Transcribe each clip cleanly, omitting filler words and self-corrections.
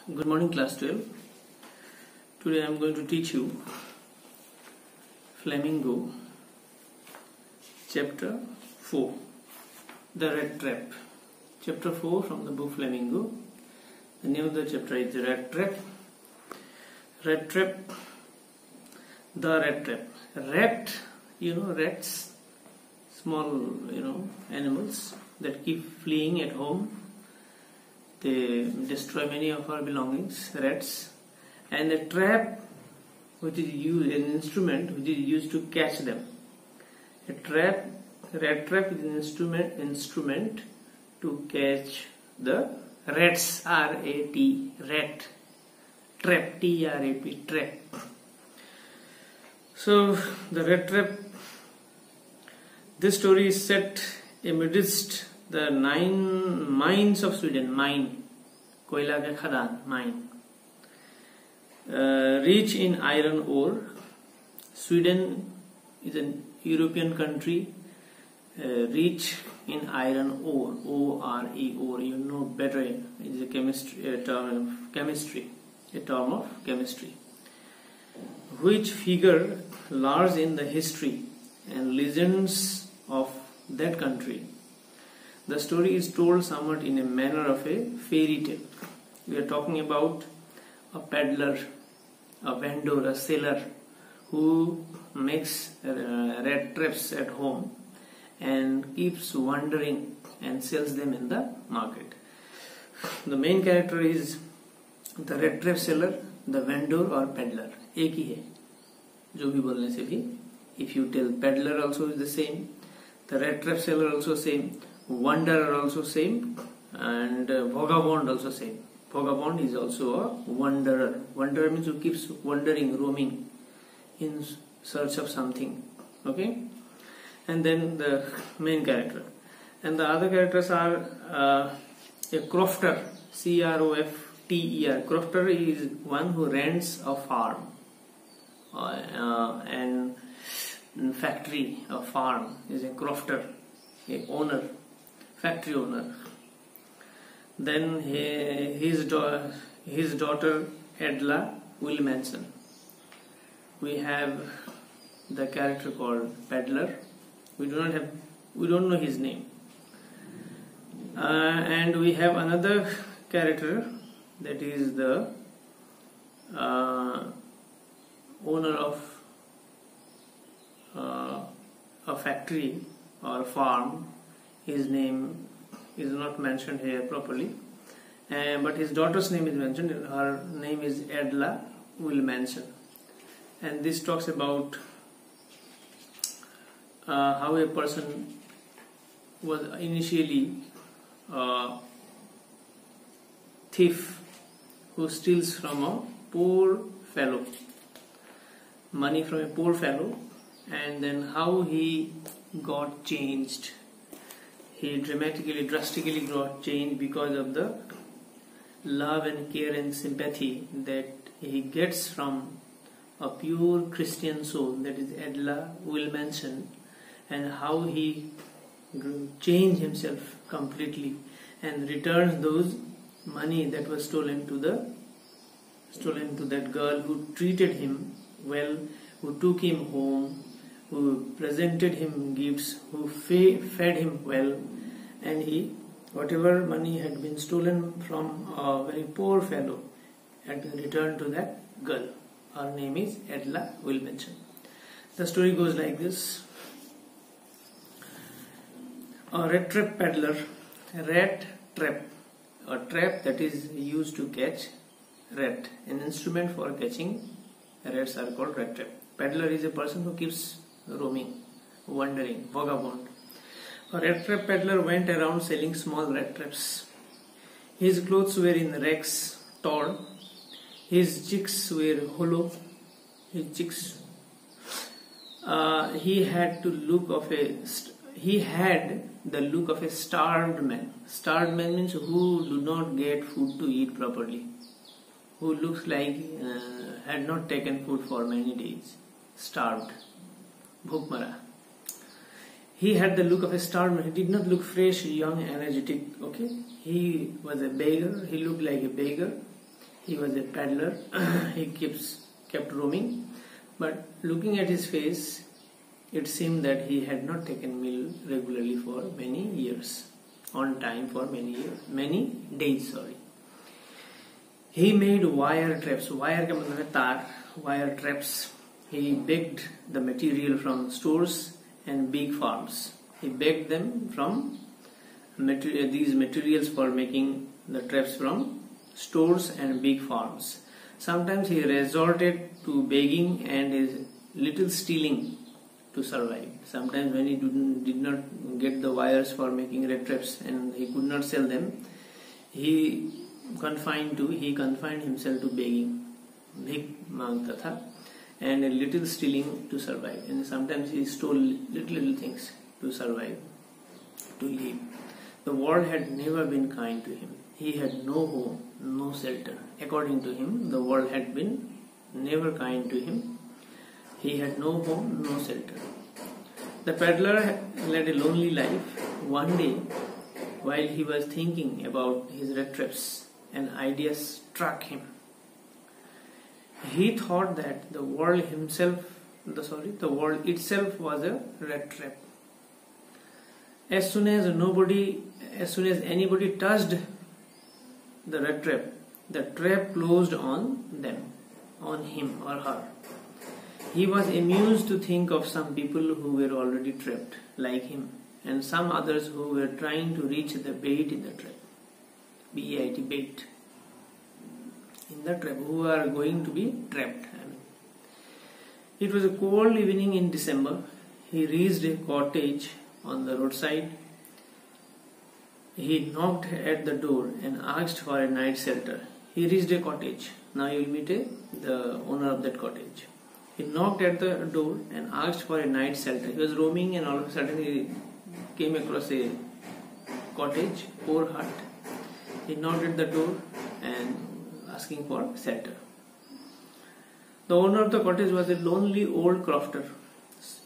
Good morning, class 12. Today I am going to teach you Flamingo, chapter 4, the Rattrap. Chapter 4 from the book Flamingo. The name of the chapter is the Rattrap. Rattrap, the Rattrap. Rat, rats, small, animals that keep fleeing at home. They destroy many of our belongings, rats, and a trap, which is used, an instrument which is used to catch them. A trap, rat trap is an instrument to catch the rats. R-A-T, rat, trap, T-R-A-P, trap. So the rat trap. This story is set amidst the 9 mines of Sweden. Mine, koila ke khadan, mine. Rich in iron ore. Sweden is an European country, rich in iron ore. O-R-E, ore. You know better. It is a term of chemistry, which figure large in the history and legends of that country. The story is told somewhat in a manner of a fairy tale. We are talking about a peddler, a vendor, a seller who makes rat traps at home and keeps wandering and sells them in the market. The main character is the rat trap seller, the vendor or peddler. एक ही है, जो भी बोलने से भी. If you tell peddler also is the same, the rat trap seller also same, wanderer also same, and vagabond also same. Vagabond is also a wanderer. Wanderer means who keeps wandering, roaming in search of something. Okay, and then the main character, and the other characters are a crofter, C-R-O-F-T-E-R. Crofter is one who rents a farm and factory. A farm is a crofter, a owner, factory owner. Then his daughter Edla will mention. We have the character called peddler. We don't know his name. And we have another character, that is the owner of a factory or farm. His name is not mentioned here properly, but his daughter's name is mentioned. Her name is Edla will mention. And this talks about how a person was initially a thief who steals from a poor fellow, money from a poor fellow, and then how he got changed. He drastically got changed because of the love and care and sympathy that he gets from a pure Christian soul, that is Edla will mention, and how he changed himself completely and returns those money that was stolen to that girl who treated him well, who took him home, who presented him gifts, who fed him well, and whatever money had been stolen from a very poor fellow had been returned to that girl. Her name is Edla will mention. The story goes like this. A rat trap peddler, rat trap, a trap that is used to catch rat, an instrument for catching rats are called rat trap. Peddler is a person who keeps roaming, wandering, vagabond. A rat trap peddler went around selling small rat traps. His clothes were in rags, torn. His cheeks were hollow. His cheeks. He had the look of a starved man. Starved man means who do not get food to eat properly, who looks like had not taken food for many days. Starved. Bhukmara. He had the look of a starved man. He did not look fresh, young, energetic. Okay, he was a beggar. He looked like a beggar. He was a peddler. He kept roaming, but looking at his face, it seemed that he had not taken meal regularly for many years, on time for many days. Sorry. He made wire traps. Wire का मतलब है तार. Wire traps. He begged the material from stores and big farms. He begged them from these materials for making the traps from stores and big farms. Sometimes he resorted to begging and a little stealing to survive. Sometimes when he did not get the wires for making red traps and he could not sell them, he confined himself to begging. Bhik मांगता था and a little stealing to survive. And sometimes he stole little things to survive, to live. The world had never been kind to him. He had no home, no shelter. According to him, the world had been never kind to him. He had no home, no shelter. The peddler led a lonely life. One day, while he was thinking about his red traps, an idea struck him. He thought that the world itself was a red trap. As soon as anybody touched the red trap, the trap closed on them, on him or her. He was amused to think of some people who were already trapped, like him, and some others who were trying to reach the bait in the trap. B-A-I-T, bait. In the trap, who are going to be trapped. It was a cold evening in December. He reached a cottage on the roadside. He knocked at the door and asked for a night shelter. He reached a cottage. Now you will meet the owner of that cottage. He knocked at the door and asked for a night shelter. He was roaming and all of a sudden he came across a cottage, poor hut. He knocked at the door and asking for shelter. The owner of the cottage was a lonely old crofter.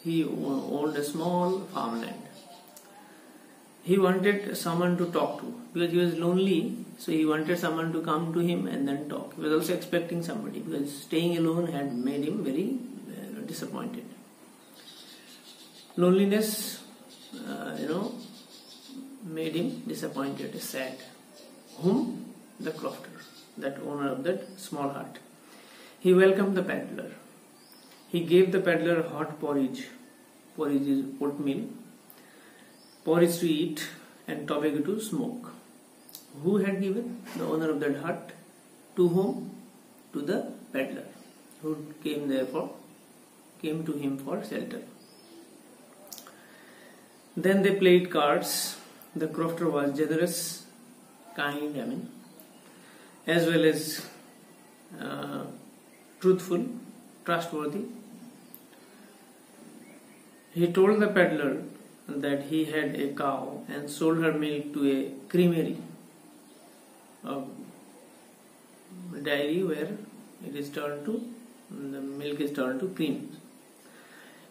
He owned a small farmland. He wanted someone to talk to because he was lonely, so he wanted someone to come to him and then talk. He was also expecting somebody because staying alone had made him very disappointed. Loneliness, made him disappointed, sad. Whom? The crofter, that owner of that small hut. He welcomed the peddler. He gave the peddler hot porridge. Porridge is oatmeal. Porridge to eat and tobacco to smoke. Who had given? The owner of that hut. To whom? To the peddler, who came to him for shelter. Then they played cards. The crofter was generous, kind, as well as truthful, trustworthy. He told the peddler that he had a cow and sold her milk to a creamery, a dairy where the milk is turned to cream.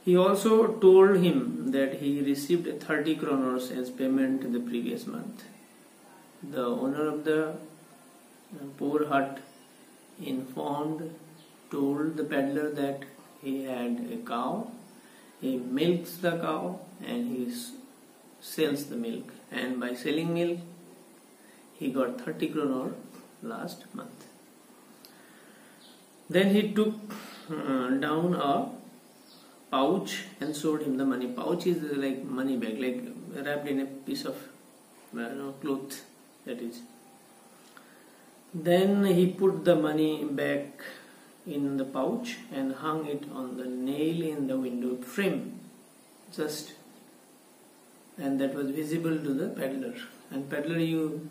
He also told him that he received 30 kronos as payment the previous month. The owner of the poor hut told the peddler that he had a cow. He milks the cow and he sells the milk, and by selling milk he got 30 kronor last month. Then he took down a pouch and showed him the money. Pouch is like money bag, like wrapped in a piece of cloth, that is. Then he put the money back in the pouch and hung it on the nail in the window frame, and that was visible to the peddler. And peddler,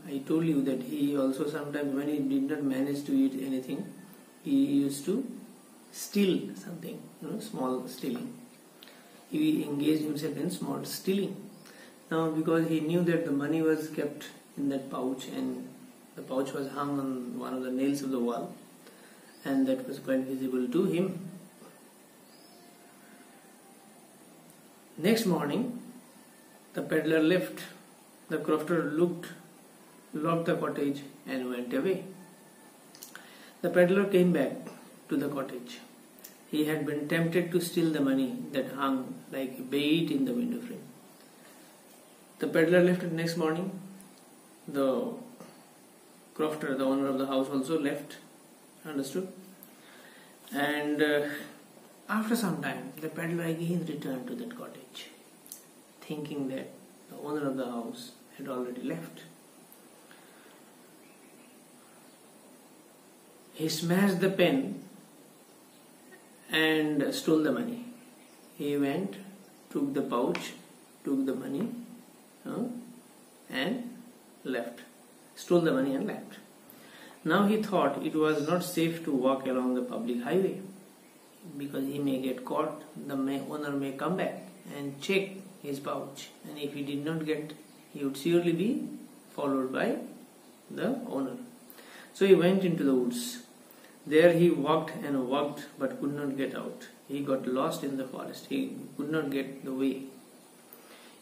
I told you that he also sometimes, when he did not manage to eat anything, he used to steal something, small stealing. He engaged himself in small stealing. Now, because he knew that the money was kept in that pouch and the pouch was hung on one of the nails of the wall, and that was quite visible to him. Next morning, the peddler left. The crofter locked the cottage and went away. The peddler came back to the cottage. He had been tempted to steal the money that hung like bait in the window frame. The peddler left the next morning. The crofter, the owner of the house, also left. Understood? And after some time, the peddler again returned to that cottage, thinking that the owner of the house had already left. He smashed the pen and stole the money. He went, took the pouch, took the money, and left. Stole the money and left. Now he thought it was not safe to walk along the public highway because he may get caught. The owner may come back and check his pouch, and if he did not get, he would surely be followed by the owner. So he went into the woods. There he walked and walked but could not get out. He got lost in the forest. He could not get the way.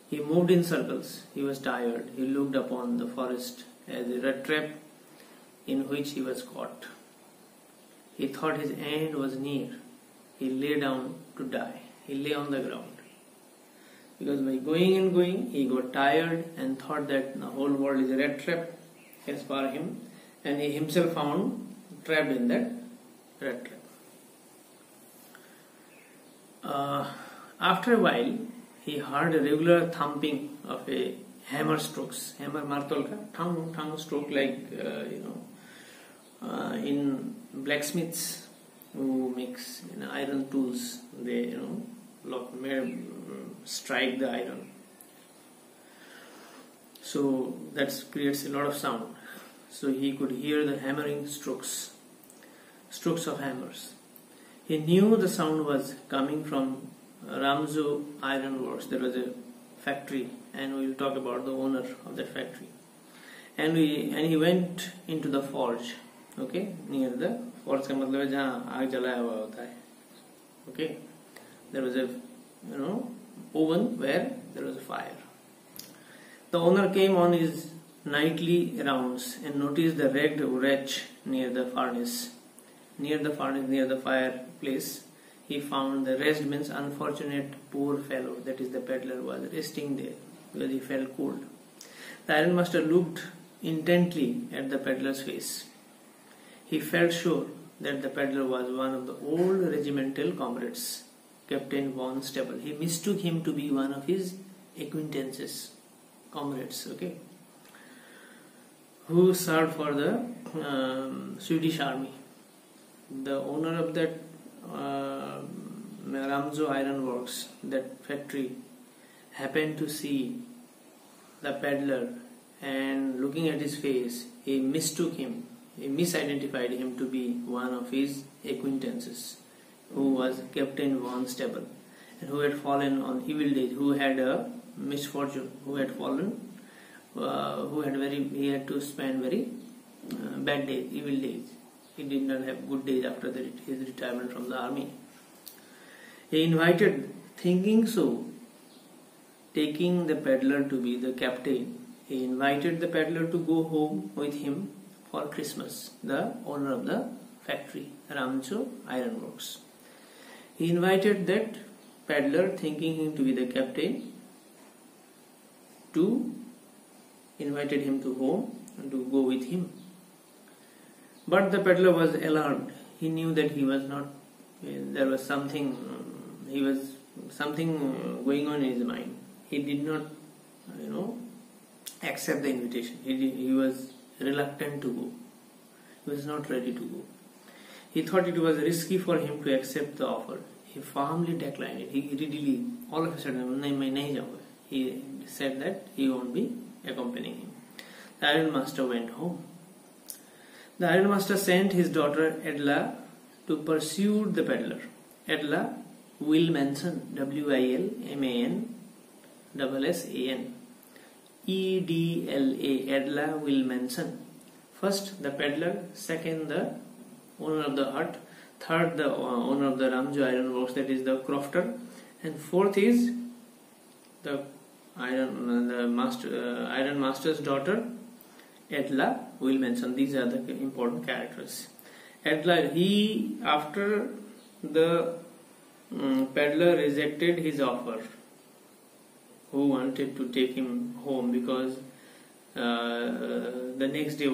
He moved in circles. He was tired. He looked upon the forest as a rat trap in which he was caught. He thought his end was near. He lay down to die. He lay on the ground. Because by going and going, he got tired and thought that the whole world is a rat trap as per him, and he himself found trapped in that rat trap. After a while, he heard a regular thumping of a hammer strokes. Hammer martol ka thang stroke, like in blacksmiths who makes iron tools, they strike the iron. So that creates a lot of sound. So he could hear the hammering strokes of hammers. He knew the sound was coming from Ramjo Iron Works. There was a factory, and we will talk about the owner of that factory. And he went into the forge. Okay, near the forge का मतलब है जहाँ आग जलाया हुआ होता है. Okay, there was a oven where there was a fire. The owner came on his nightly rounds and noticed the wrecked wretch near the furnace. Near the fireplace, he found the rest means unfortunate poor fellow, that is the peddler, was resting there because he felt cold. The ironmaster looked intently at the peddler's face. He felt sure that the peddler was one of the old regimental comrades, Captain von Stable. He mistook him to be one of his acquaintances, comrades, okay, who served for the Swedish army. The owner of that Ramjo Iron Works, that factory, happened to see the peddler, and looking at his face, he mistook him, he misidentified him to be one of his acquaintances, who was Captain von Stable, and who had fallen on evil days, who had a misfortune, who had fallen, he had to spend very bad days, evil days. He did not have good days after his retirement from the army. He invited, thinking so, taking the peddler to be the captain, he invited the peddler to go home with him for Christmas, the owner of the factory, Ramjo Iron Works. He invited that peddler, thinking him to be the captain, invited him to home and to go with him. But the peddler was alarmed. He knew that he was not, there was something going on in his mind. He did not, accept the invitation. He was reluctant to go. He was not ready to go. He thought it was risky for him to accept the offer. He firmly declined it. He readily, all of a sudden, he said that he won't be accompanying him. The ironmaster went home. The ironmaster sent his daughter Edla to pursue the peddler. Edla Wilmanson, Wilmansan, Edla, Edla Wilmanson. First the peddler, second the owner of the hut, third the owner of the Ramjo Iron Works, that is the crofter, and fourth is the iron master's daughter, Edla Wilmanson. These are the important characters. After the peddler rejected his offer, who wanted to take him home, because the next day,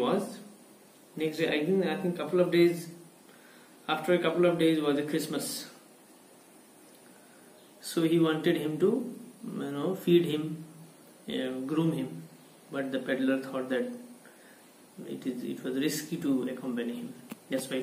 I think couple of days, after a couple of days was a Christmas. So he wanted him to, feed him, groom him, but the peddler thought that it was risky to accompany him. That's why